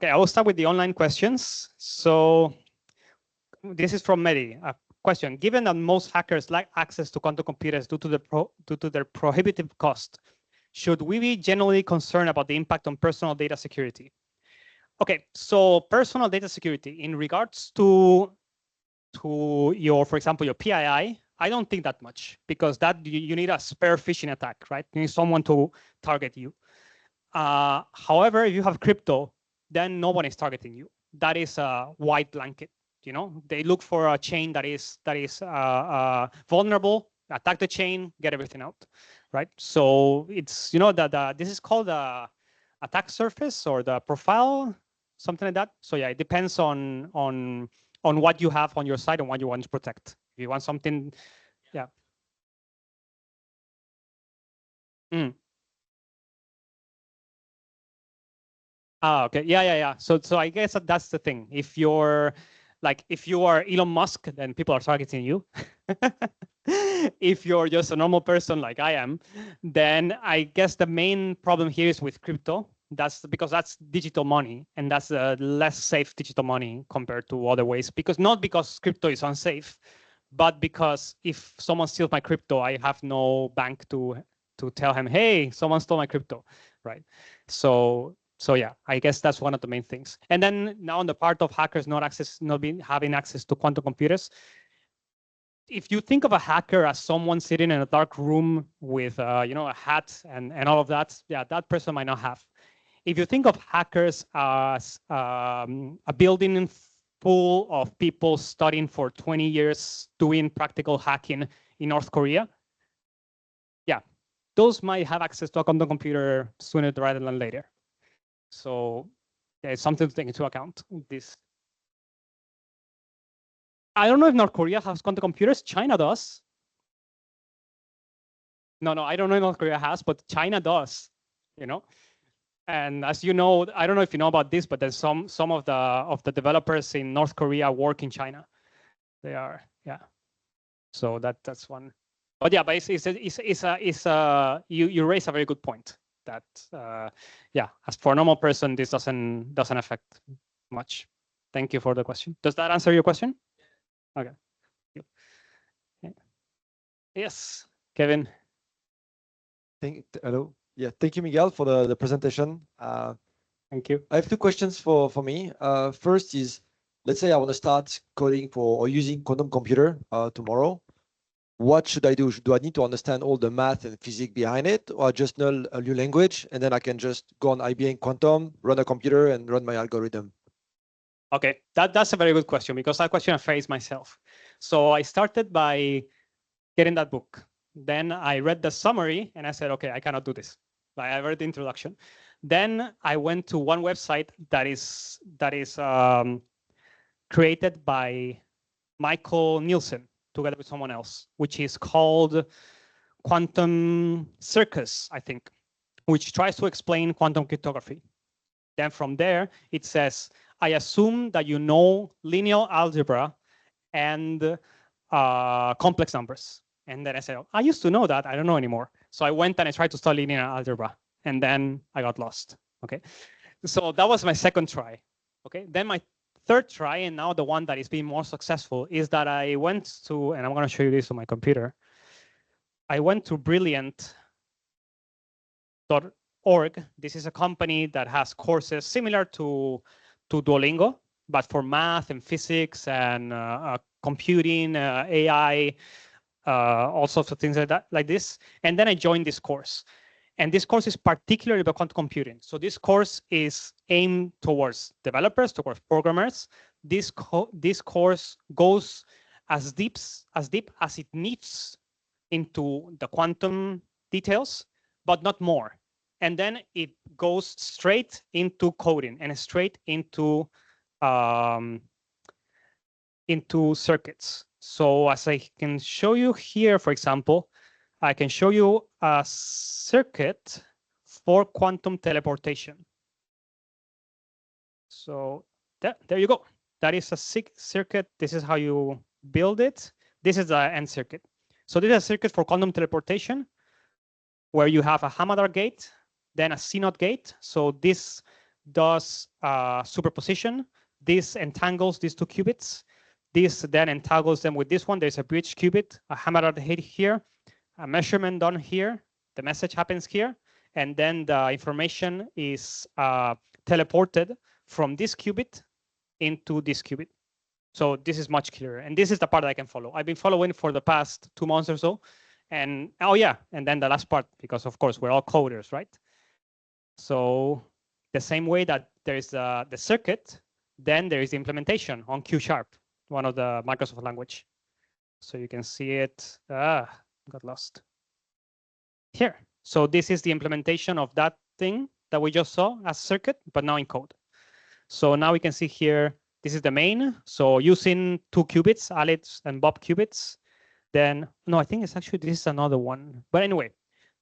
I will start with the online questions. So this is from Mehdi. A question: given that most hackers lack access to quantum computers due to their prohibitive cost, should we be generally concerned about the impact on personal data security? Okay, so personal data security in regards to your, for example, your PII, I don't think that much, because that you need a spare phishing attack, right? You need someone to target you. However, if you have crypto, then no one is targeting you. That is a white blanket. You know, they look for a chain that is vulnerable, attack the chain, get everything out, right? So it's, you know, that this is called the attack surface or the profile, something like that. So yeah, it depends on what you have on your side and what you want to protect. If you want something, yeah. Okay. Yeah. So I guess that's the thing. If you're if you are Elon Musk, then people are targeting you. If you're just a normal person like I am, then I guess the main problem here is with crypto. That's because that's digital money, and that's less safe digital money compared to other ways. Not because crypto is unsafe, but because if someone steals my crypto, I have no bank to to tell him, hey, someone stole my crypto, right? So yeah, I guess that's one of the main things. And then now on the part of hackers not having access to quantum computers, if you think of a hacker as someone sitting in a dark room with a hat and all of that, yeah, that person might not have. If you think of hackers as a building full of people studying for 20 years doing practical hacking in North Korea, yeah, those might have access to a quantum computer sooner rather than later. So it's something to take into account. I don't know if North Korea has quantum computers. China does. No, I don't know if North Korea has, but China does, And as you know, I don't know if you know about this, but there's some of the developers in North Korea work in China. They are, yeah. So that's one. But yeah, but you raise a very good point that yeah, as for a normal person, this doesn't affect much. Thank you for the question. Does that answer your question? Okay. Yes, Kevin. Hello. Yeah, thank you, Miguel, for the presentation. Thank you. I have two questions for me. First is, let's say I want to start coding or using quantum computer tomorrow. What should I do? Do I need to understand all the math and physics behind it, or just know a new language, and then I can just go on IBM Quantum, run a computer, and run my algorithm? Okay, that's a very good question, because that question I faced myself. So I started by getting that book. Then I read the summary and I said, okay, I cannot do this. I read the introduction. Then I went to one website that is created by Michael Nielsen together with someone else, which is called Quantum Circus, I think, which tries to explain quantum cryptography. Then from there, it says, I assume that you know linear algebra and complex numbers. And then I said, I used to know that. I don't know anymore. So I went and I tried to study linear algebra. And then I got lost. Okay. So that was my second try. Okay. Then my third try, and now the one that is being more successful, is that I went to, and I'm going to show you this on my computer. I went to brilliant.org. This is a company that has courses similar to Duolingo, but for math and physics and computing, AI, all sorts of things like this. And then I joined this course. And this course is particularly about quantum computing. So this course is aimed towards developers, towards programmers. This course goes as deep as it needs into the quantum details, but not more. And then it goes straight into coding and straight into circuits. So as I can show you here, for example, I can show you a circuit for quantum teleportation. So there you go. That is a circuit. This is how you build it. This is the end circuit. So this is a circuit for quantum teleportation where you have a Hamadar gate, then a CNOT gate. So this does superposition. This entangles these two qubits. This then entangles them with this one. There's a bridge qubit, a Hamadar gate here, a measurement done here. The message happens here. And then the information is teleported from this qubit into this qubit. So this is much clearer. And this is the part that I can follow. I've been following for the past 2 months or so. And oh yeah, and then the last part, because of course we're all coders, right? So the same way that there is the circuit, then there is the implementation on Q#, one of the Microsoft language. So you can see it. Got lost. Here. So this is the implementation of that thing that we just saw as circuit, but now in code. So now we can see here, this is the main. So using 2 qubits, Alex and Bob qubits. Then, no, I think it's actually, this is another one. But anyway,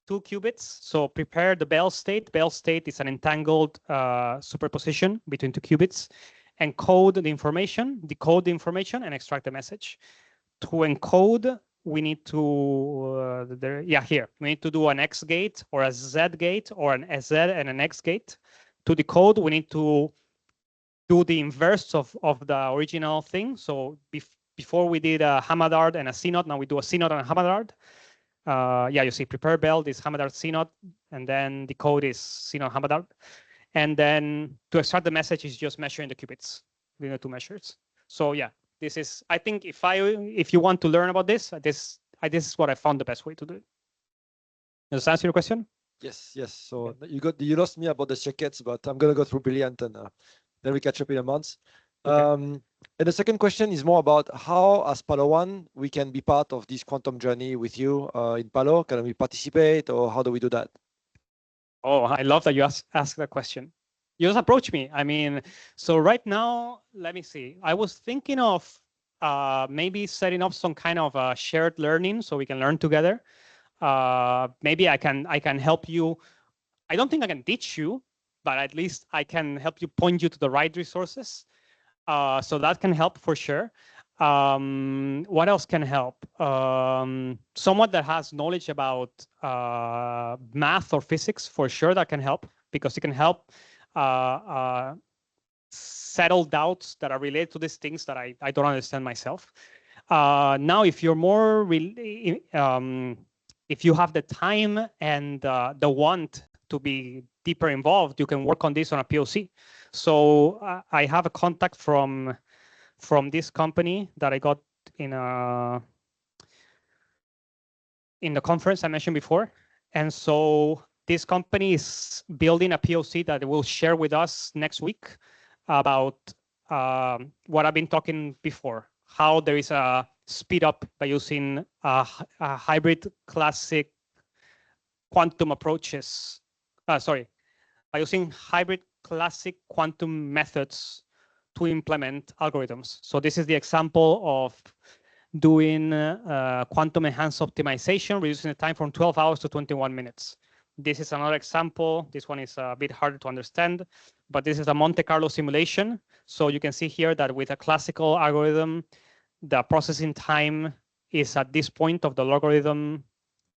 2 qubits. So prepare the Bell state. Bell state is an entangled superposition between 2 qubits. Encode the information, decode the information, and extract the message. To encode, we need to, here. We need to do an X gate or a Z gate or an SZ and an X gate. To decode, we need to do the inverse of the original thing. So before we did a Hamadard and a CNOT, now we do a CNOT and a Hamadard. Yeah, you see prepare belt is Hamadart CNOT, and then the code is CNOT Hamadart. And then to extract the message is just measuring the qubits between the two measures. So yeah, this is, I think if you want to learn about this, this is what I found the best way to do it. Does that answer your question? Yes, yes. So you lost me about the circuits, but I'm gonna go through Brilliant and then we catch up in a month. Okay. And the second question is more about how, as PALO One, we can be part of this quantum journey with you in PALO. Can we participate, or how do we do that? Oh, I love that you ask that question. You just approach me. I mean, so right now, let me see. I was thinking of maybe setting up some kind of shared learning so we can learn together. Maybe I can help you. I don't think I can teach you, but at least I can help you, point you to the right resources. So that can help for sure. What else can help? Someone that has knowledge about math or physics, for sure, that can help, because it can help settle doubts that are related to these things that I don't understand myself. Now, if you're more, if you have the time and the want to be deeper involved, you can work on this on a POC. So I have a contact from this company that I got in the conference I mentioned before. And so this company is building a POC that will share with us next week about what I've been talking before, how there is a speed up by using a hybrid classic quantum approaches. By using hybrid classic quantum methods to implement algorithms. So this is the example of doing quantum enhanced optimization, reducing the time from 12 hours to 21 minutes. This is another example. This one is a bit harder to understand, but this is a Monte Carlo simulation. So you can see here that with a classical algorithm, the processing time is at this point of the logarithm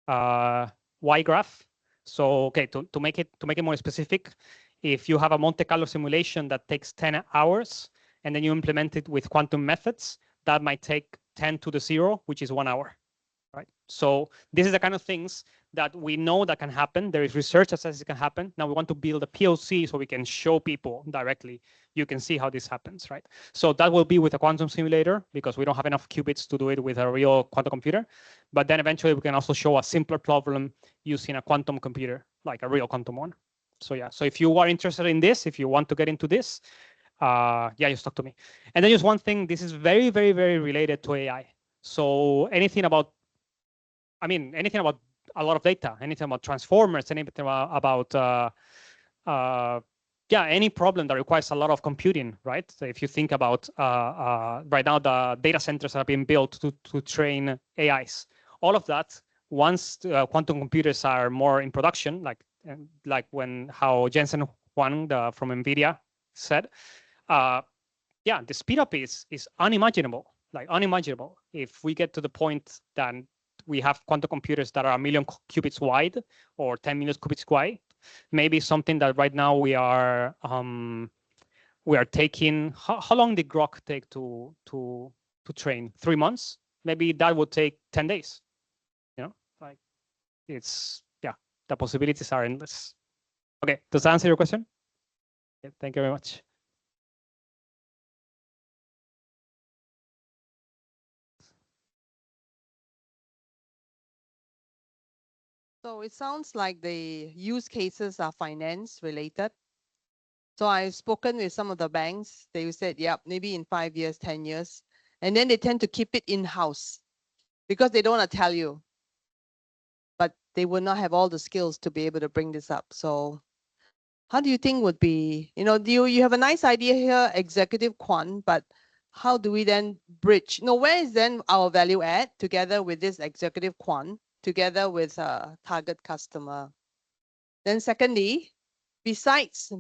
Y graph. So, okay, to make it more specific, if you have a Monte Carlo simulation that takes 10 hours and then you implement it with quantum methods, that might take 10 to the 0, which is 1 hour, right? So this is the kind of things that we know that can happen. There is research that says it can happen. Now we want to build a POC so we can show people directly. You can see how this happens, right? So that will be with a quantum simulator because we don't have enough qubits to do it with a real quantum computer. But then eventually we can also show a simpler problem using a quantum computer, like a real quantum one. So yeah, so if you are interested in this, if you want to get into this, yeah, just talk to me. And then just one thing, this is very, very, very related to AI. So anything about a lot of data, anything about transformers, anything about any problem that requires a lot of computing, right? So if you think about right now, the data centers are being built to train AIs. All of that, once quantum computers are more in production, like how Jensen Huang from NVIDIA said, yeah, the speed up is unimaginable, like unimaginable. If we get to the point that we have quantum computers that are 1 million qubits wide or 10 million qubits wide, maybe something that right now we are taking. How long did Grok take to train? 3 months? Maybe that would take 10 days. You know, like it's the possibilities are endless. Okay, does that answer your question? Yeah, thank you very much. So it sounds like the use cases are finance related. So I've spoken with some of the banks. They said, yeah, maybe in 5 years, 10 years. And then they tend to keep it in-house because they don't want to tell you. But they will not have all the skills to be able to bring this up. So how do you think would be, do you have a nice idea here, executive quant, but how do we then bridge? Where is then our value add together with this executive quant, together with a target customer? Then secondly, besides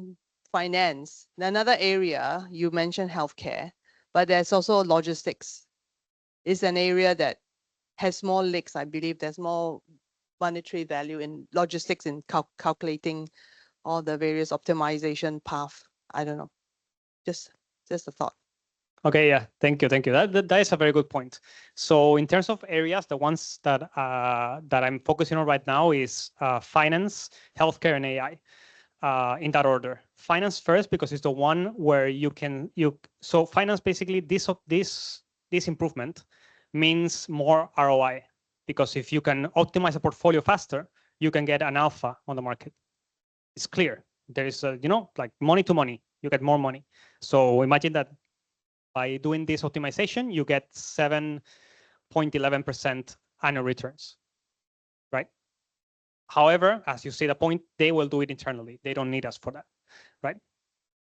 finance, another area, you mentioned healthcare, but there's also logistics. It's an area that has more legs. I believe there's more monetary value in logistics in calculating all the various optimization path. I don't know. Just a thought. Okay, yeah, thank you. That is a very good point. So in terms of areas, the ones that I'm focusing on right now is finance, healthcare, and AI. In that order. Finance first, because it's the one where so finance, basically this improvement means more ROI, because if you can optimize a portfolio faster, you can get an alpha on the market. It's clear. There is like money to money, you get more money. So imagine that by doing this optimization, you get 7.11% annual returns, right? However, as you see the point, they will do it internally. They don't need us for that, right?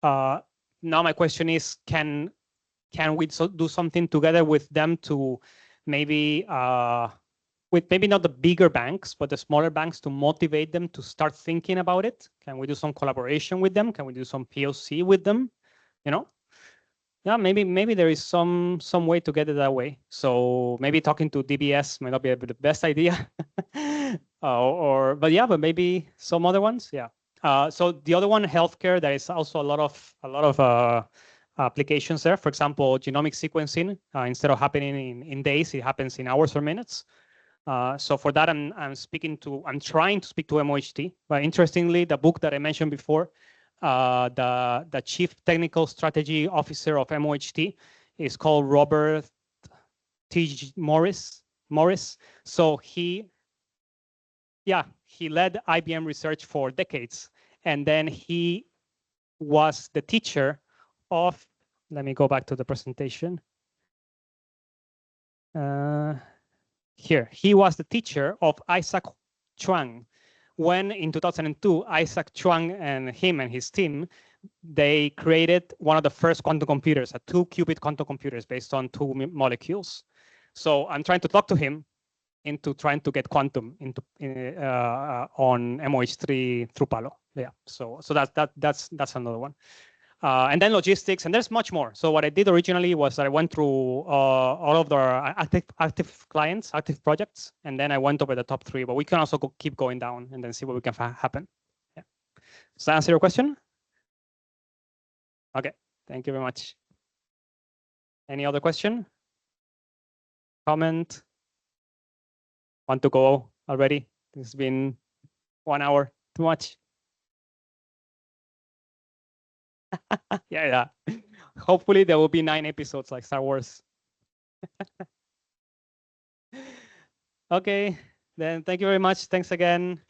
Now my question is, can we do something together with them to maybe, with maybe not the bigger banks, but the smaller banks, to motivate them to start thinking about it? Can we do some collaboration with them? Can we do some POC with them? Yeah, maybe there is some way to get it that way. So maybe talking to DBS might not be the best idea, but maybe some other ones. Yeah. So the other one, healthcare, there is also a lot of applications there. For example, genomic sequencing, instead of happening in days, it happens in hours or minutes. So for that, I'm trying to speak to MOHT. But interestingly, the book that I mentioned before, the Chief Technical Strategy Officer of MOHT is called Robert T. Morris. So he led IBM research for decades, and then he was the teacher of. Let me go back to the presentation. Here, he was the teacher of Isaac Chuang. When in 2002, Isaac Chuang and his team, they created one of the first quantum computers, a 2-qubit quantum computers based on 2 molecules. So I'm trying to talk to him into trying to get quantum on MOH3 through PALO. Yeah. So that's another one. And then logistics, and there's much more. So what I did originally was I went through all of the active clients, active projects, and then I went over the top 3. But we can also keep going down and then see what we can happen. Yeah. Does that answer your question? Okay. Thank you very much. Any other question? Comment? Want to go already? It's been 1 hour. Too much. Yeah. Hopefully there will be 9 episodes like Star Wars. Okay, then thank you very much. Thanks again.